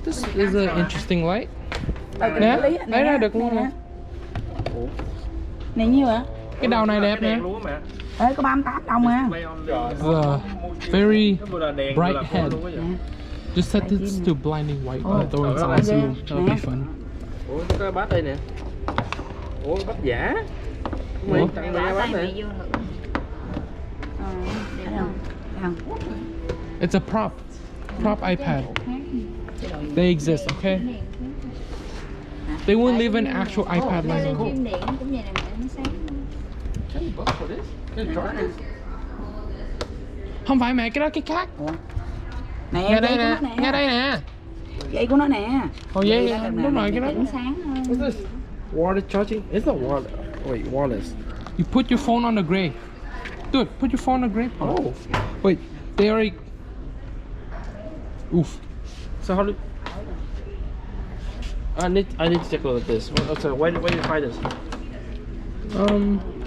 This is an interesting light. Nè, lấy ra được luôn nè. Này nhiêu hả? Cái đầu này đẹp nè. Ê, có 38 đồng à. Very bright head. Just set this to blinding white and throw in some zoom. That would be fun. Ủa, có bát đây nè. Ủa, bát giả. Mày tặng mẹ bát này. It's a prop iPad. They exist, okay? They won't leave an actual iPad like Không phải mẹ, cái đó cái khác. Nè, Nghe đây nè, nghe đây nè. Dây của nó nè. Ồ dây, đúng rồi cái đó. What's this? Water charging? It's not water. Wait, wireless. You put your phone on the gray. Dude, put your phone on the gray. Oh. Wait, they already... Oof. So how do... I need to take a look at this. Okay, where do you find this?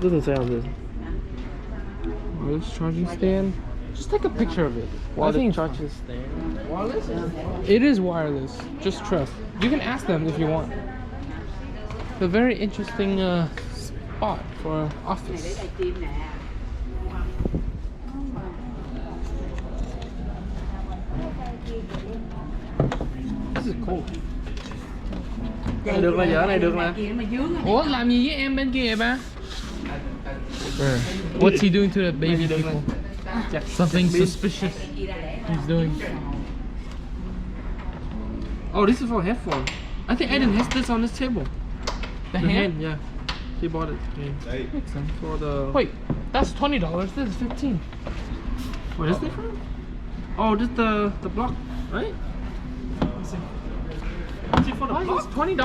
Doesn't say on this. Wireless charging stand. Just take a picture of it. I Water think charging stand. Wireless? it is wireless. Just trust. You can ask them if you want. A very interesting spot for an office. This is cool. Này được là vợ này được nè. Ủa làm gì với em bên kia vậy ba? What's he doing to the baby people? Something suspicious he's doing. Oh, this is for headphone. I think Aiden has this on his table. The hand? Yeah. He bought it. Yeah. Makes sense. For the... Wait, that's $20. This is 15. Where is it from? Oh, this the block, right? Is it for the Why block? is this $20?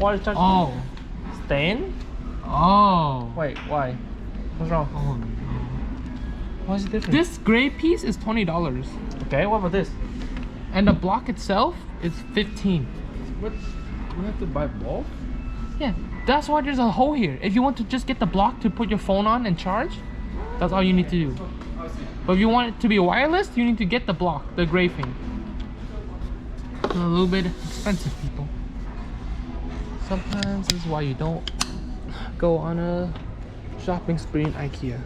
Water charging Oh. stand? Oh. Wait, why? What's wrong? Oh. Why is it different? This gray piece is $20. Okay, what about this? And the block itself is 15. What? We have to buy both? Yeah, that's why there's a hole here. If you want to just get the block to put your phone on and charge, that's all you need to do. But if you want it to be wireless, you need to get the block, the gray thing. A little bit expensive, people. Sometimes this is why you don't go on a shopping spree in IKEA.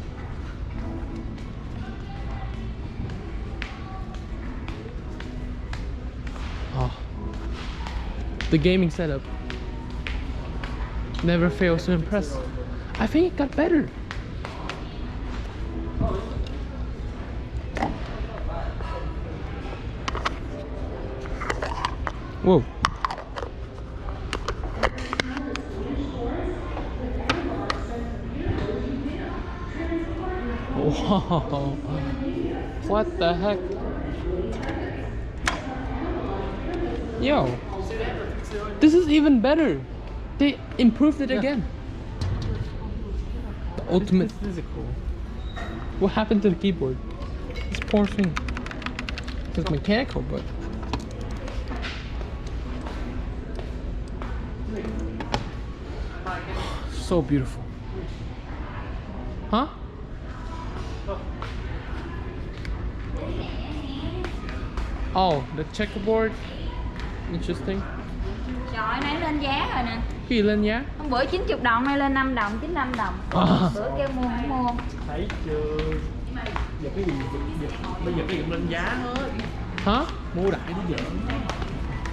Oh. The gaming setup never fails to impress. I think it got better. Whoa. Whoa. What the heck? Yo. This is even better. They improved it again. The ultimate. This is cool. What happened to the keyboard? This poor thing. It's mechanical, but. So beautiful. Huh? Oh, the checkerboard. Interesting. Trời, nãy lên giá rồi nè. Cái gì lên giá? Hôm bữa 90 đồng, nay lên 5 đồng, 95 đồng. Bữa kêu mua không mua. Thấy chưa? Giờ cái gì bây giờ cái gì cũng lên giá hết. Hả? Mua đại nó dở.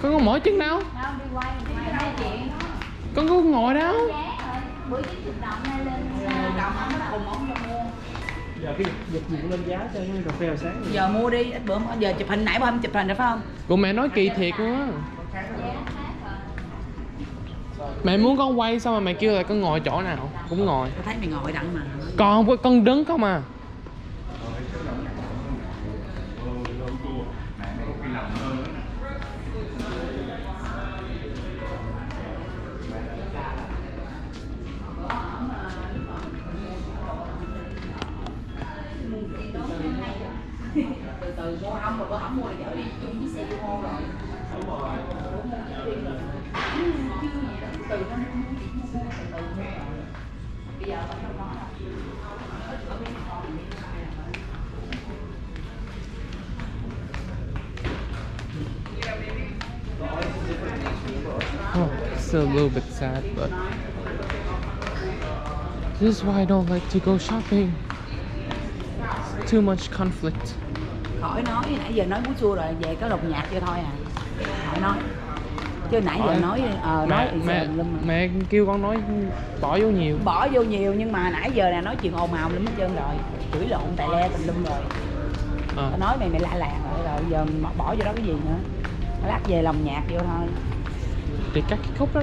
Con mỏi chân đâu? Đâu đi quay, quay chuyện. Con có ngồi đâu? Giá rồi. Bữa 90 đồng, nay lên 5 đồng, không có cùng không cho mua. Giờ cái dịch gì cũng lên giá cho cái cà phê hồi sáng. Giờ mua đi, ít bữa giờ chụp hình nãy bữa hôm chụp hình rồi phải không? Cô mẹ nói kỳ thiệt luôn á. Mẹ muốn con quay sao mà mẹ kêu là con ngồi chỗ nào cũng ngồi. Tôi thấy mày ngồi đặng mà. Con đứng không à. Từ mua không mà bữa không mua thì chở đi chung với xe mua rồi. Từ nó mua bây giờ vẫn không có đâu. a little bit sad, but this is why I don't like to go shopping. It's too much conflict. Khỏi nói, nãy giờ nói bú xua rồi, về có lục nhạc vô thôi à. Khỏi nói. Chứ nãy giờ nói mẹ kêu con nói bỏ vô nhiều. Bỏ vô nhiều nhưng mà nãy giờ nè nói chuyện ồn ào lắm hết trơn rồi. Chửi lộn tài le tùm lum rồi. Tao nói mày la làng rồi giờ bỏ vô đó cái gì nữa. Lát về lòng nhạc vô thôi. Để cắt cái khúc đó ra.